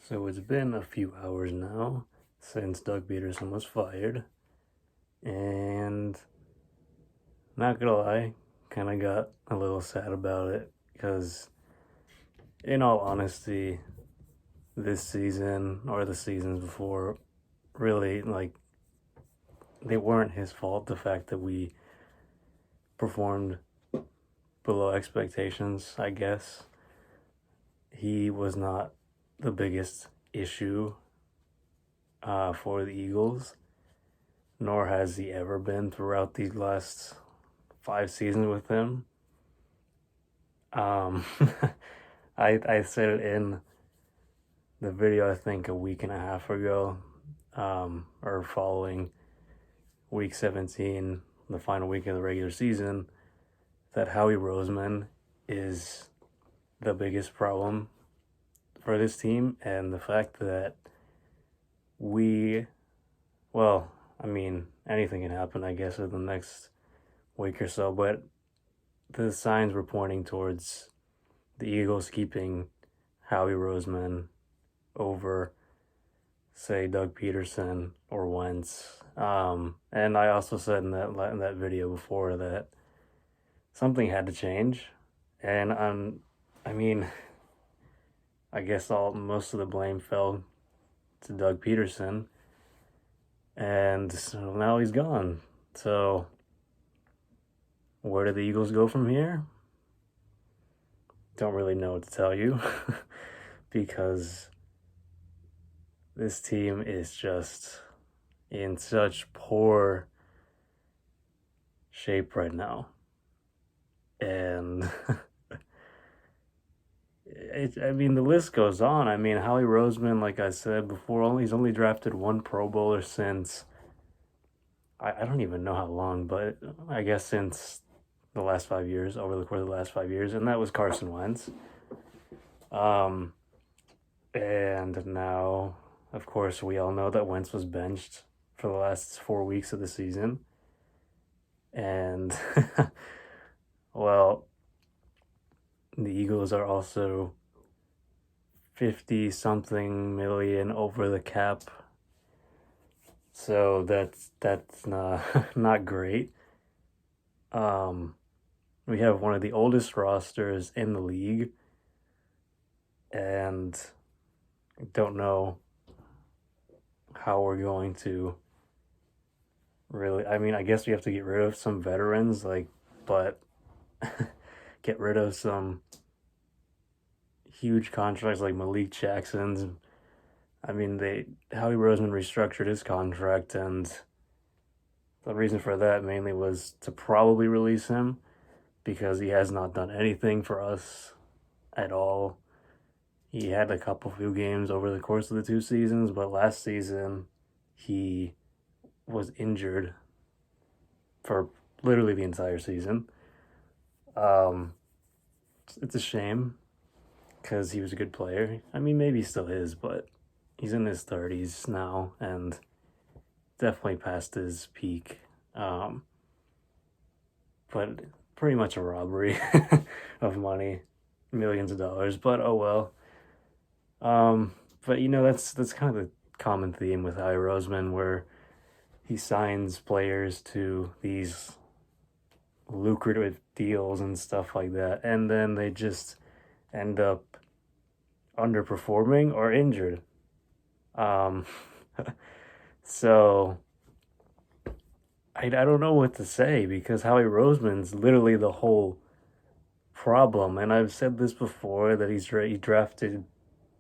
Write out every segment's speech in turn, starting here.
So it's been a few hours now since Doug Pederson was fired, and not gonna lie, kind of got a little sad about it because, in all honesty, this season or the seasons before, really, they weren't his fault. The fact that we performed below expectations, I guess, he was not the biggest issue for the Eagles, nor has he ever been throughout these last 5 seasons with him. Um, I said it in the video, I think a week and a half ago, or following week 17, the final week of the regular season, that Howie Roseman is the biggest problem for this team, and the fact that we, well, I mean, anything can happen, I guess, in the next week or so, but the signs were pointing towards the Eagles keeping Howie Roseman over, say, Doug Pederson or Wentz. And I also said in that video before that something had to change, and I mean, I guess most of the blame fell to Doug Pederson, and so now he's gone. So where do the Eagles go from here? Don't really know what to tell you because this team is just in such poor shape right now. And I mean, the list goes on. I mean, Howie Roseman, like I said before, he's only drafted one Pro Bowler since, I don't even know how long, but I guess since the last 5 years, over the course of the last 5 years, and that was Carson Wentz. And now, of course, we all know that Wentz was benched for the last 4 weeks of the season. And, well, the Eagles are also 50 something million over the cap. So that's not great. We have one of the oldest rosters in the league, and don't know how we're going to really, I mean, I guess we have to get rid of some veterans, but get rid of some huge contracts like Malik Jackson's. I mean, Howie Roseman restructured his contract, and the reason for that mainly was to probably release him because he has not done anything for us at all. He had a few games over the course of the 2 seasons, but last season he was injured for literally the entire season. It's a shame because he was a good player. I mean, maybe he still is, but he's in his 30s now and definitely past his peak. But pretty much a robbery of money, millions of dollars. But oh well. But that's kind of the common theme with Howie Roseman, where he signs players to these lucrative deals and stuff like that, and then they just end up underperforming or injured. So I don't know what to say because Howie Roseman's literally the whole problem, and I've said this before that he drafted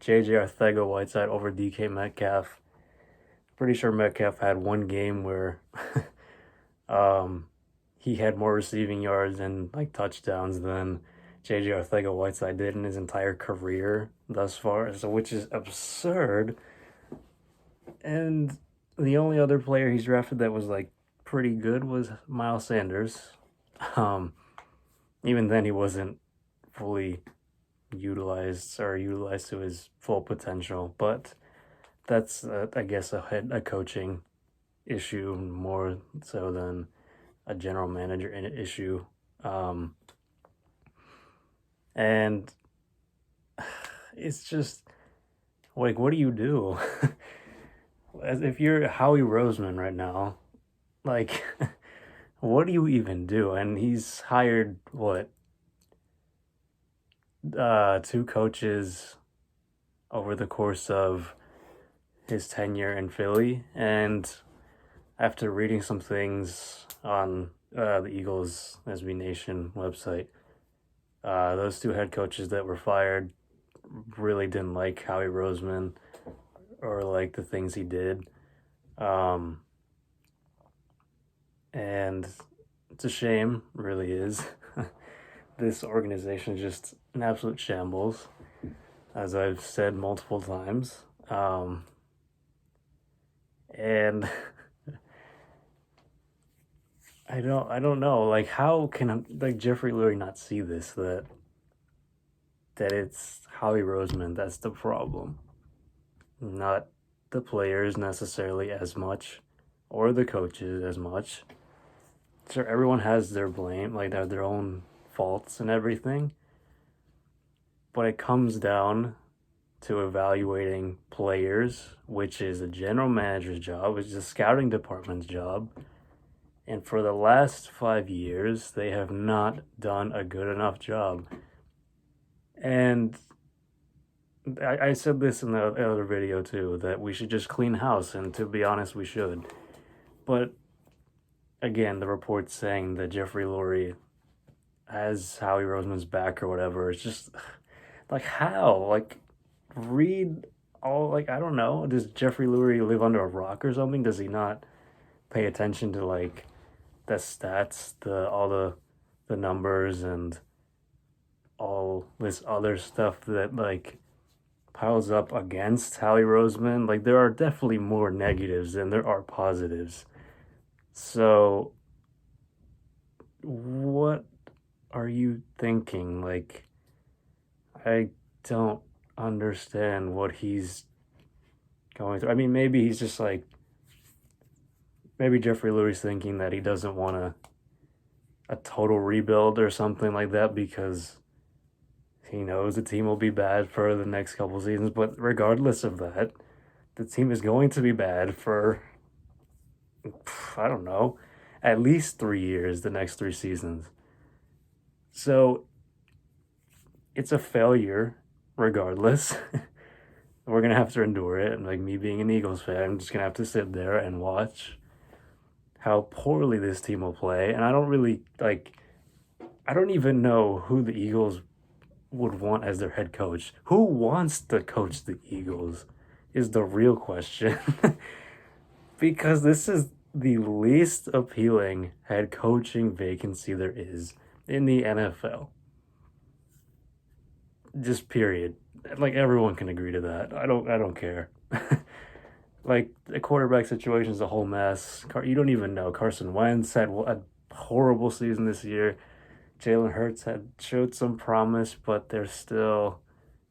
JJ Arcega-Whiteside over DK Metcalf. Pretty sure Metcalf had one game where he had more receiving yards and touchdowns than JJ Arcega-Whiteside did in his entire career thus far, so which is absurd. And the only other player he's drafted that was pretty good was Miles Sanders. Even then he wasn't fully utilized to his full potential, but that's I guess a coaching issue more so than a general manager issue. And it's just Like, what do you do? As if you're Howie Roseman right now, like, what do you even do? And he's hired what, two coaches over the course of his tenure in Philly, and after reading some things on the Eagles SB Nation website, those two head coaches that were fired really didn't like Howie Roseman or like the things he did. Um, and it's a shame, really is. This organization is just an absolute shambles, as I've said multiple times. And I don't know, like, how can like Jeffrey Lurie not see this, that it's Howie Roseman that's the problem, not the players necessarily as much, or the coaches as much. Sure, everyone has their blame, like they have their own faults and everything, but it comes down to evaluating players, which is a general manager's job, which is a scouting department's job. And for the last 5 years, they have not done a good enough job. And I said this in the other video too, that we should just clean house, and to be honest, we should. But again, the report's saying that Jeffrey Lurie has Howie Roseman's back or whatever. It's just like, how? Like, read all, like, I don't know. Does Jeffrey Lurie live under a rock or something? Does he not pay attention to like the stats, all the numbers and all this other stuff that like piles up against Howie Roseman? Like, there are definitely more negatives than there are positives. So what are you thinking? Like, I don't understand what he's going through. I mean, maybe he's just like, maybe Jeffrey Lurie's thinking that he doesn't want a total rebuild or something like that, because he knows the team will be bad for the next couple seasons. But regardless of that, the team is going to be bad for, I don't know, at least 3 years, the next 3 seasons. So it's a failure regardless. We're going to have to endure it. And like, me being an Eagles fan, I'm just going to have to sit there and watch how poorly this team will play. And I don't really, like, I don't even know who the Eagles would want as their head coach. Who wants to coach the Eagles is the real question. Because this is the least appealing head coaching vacancy there is in the NFL. Just period. Like, everyone can agree to that. I don't care. Like, the quarterback situation is a whole mess. You don't even know. Carson Wentz had a horrible season this year. Jalen Hurts had showed some promise, but there's still,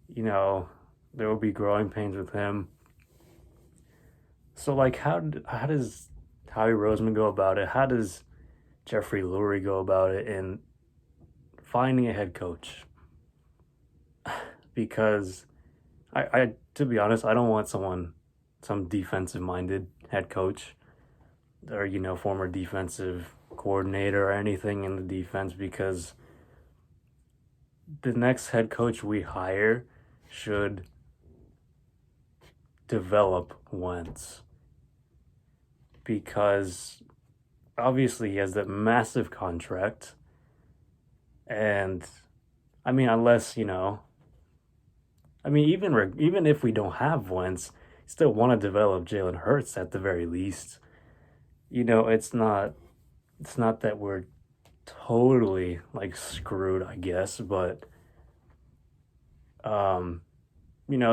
there will be growing pains with him. So, like, how does Howie Roseman go about it? How does Jeffrey Lurie go about it in finding a head coach? Because I to be honest, I don't want some defensive-minded head coach or, former defensive coordinator or anything in the defense, because the next head coach we hire should develop Wentz, because obviously he has that massive contract, and I mean, unless, I mean, even if we don't have Wentz, still want to develop Jalen Hurts at the very least. It's not that we're totally like screwed, I guess, but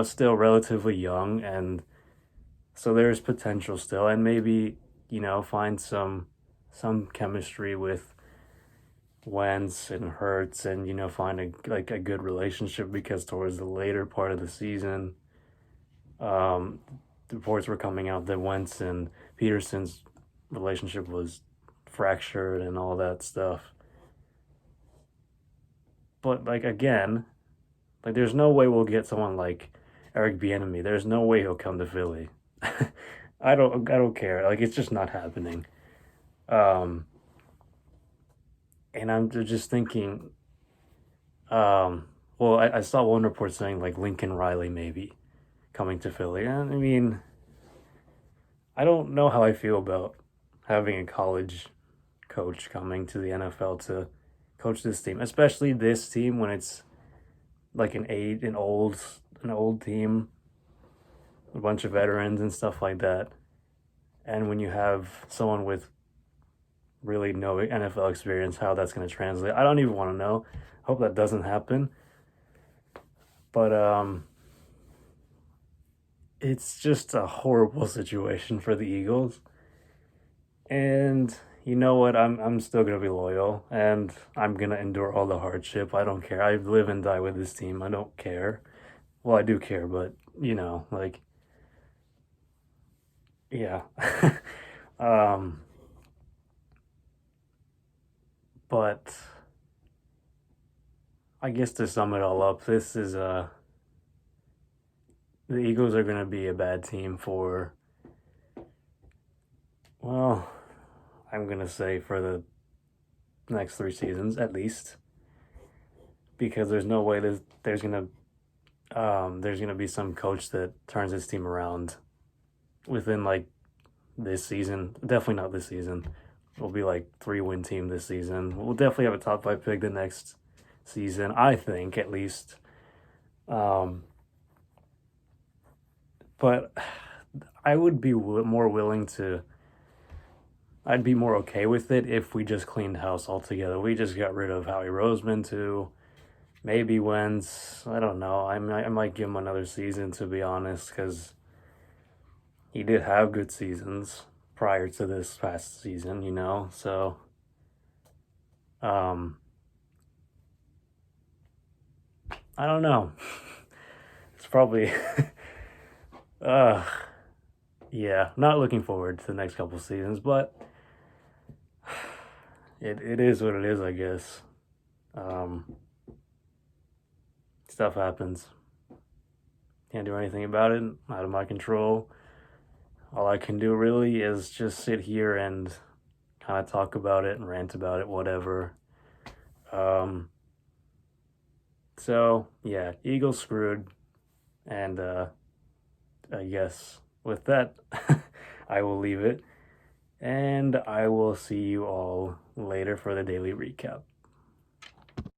still relatively young, and so there's potential still, and maybe, find some chemistry with Wentz and Hurts, and find a good relationship, because towards the later part of the season, the reports were coming out that Wentz and Pederson's relationship was fractured and all that stuff. But like, again, like, there's no way we'll get someone like Eric Bieniemy. There's no way he'll come to Philly. I don't care. Like, it's just not happening. Um, and I'm just thinking, well, I saw one report saying like Lincoln Riley maybe coming to Philly. And I mean, I don't know how I feel about having a college coach coming to the NFL to coach this team, especially this team when it's like an old team, a bunch of veterans and stuff like that. And when you have someone with really no NFL experience, how that's going to translate, I don't even want to know. Hope that doesn't happen. But it's just a horrible situation for the Eagles. And you know what? I'm still gonna be loyal, and I'm gonna endure all the hardship. I don't care. I live and die with this team. I don't care. Well, I do care, but like, yeah. um, but I guess to sum it all up, this is the Eagles are gonna be a bad team for, well, I'm gonna say for the next 3 seasons at least, because there's no way there's gonna be some coach that turns his team around within like this season. Definitely not this season. We'll be like 3-win team this season. We'll definitely have a top 5 pick the next season, I think at least. But I would be more willing to. I'd be more okay with it if we just cleaned house altogether. We just got rid of Howie Roseman too. Maybe Wentz. I don't know. I might give him another season, to be honest, because he did have good seasons prior to this past season. So, I don't know. It's probably, uh, yeah, not looking forward to the next couple seasons, but it is what it is, I guess. Stuff happens. Can't do anything about it. Out of my control. All I can do really is just sit here and kind of talk about it and rant about it, whatever. So yeah, Eagles screwed, and I guess with that, I will leave it, and I will see you all later for the daily recap.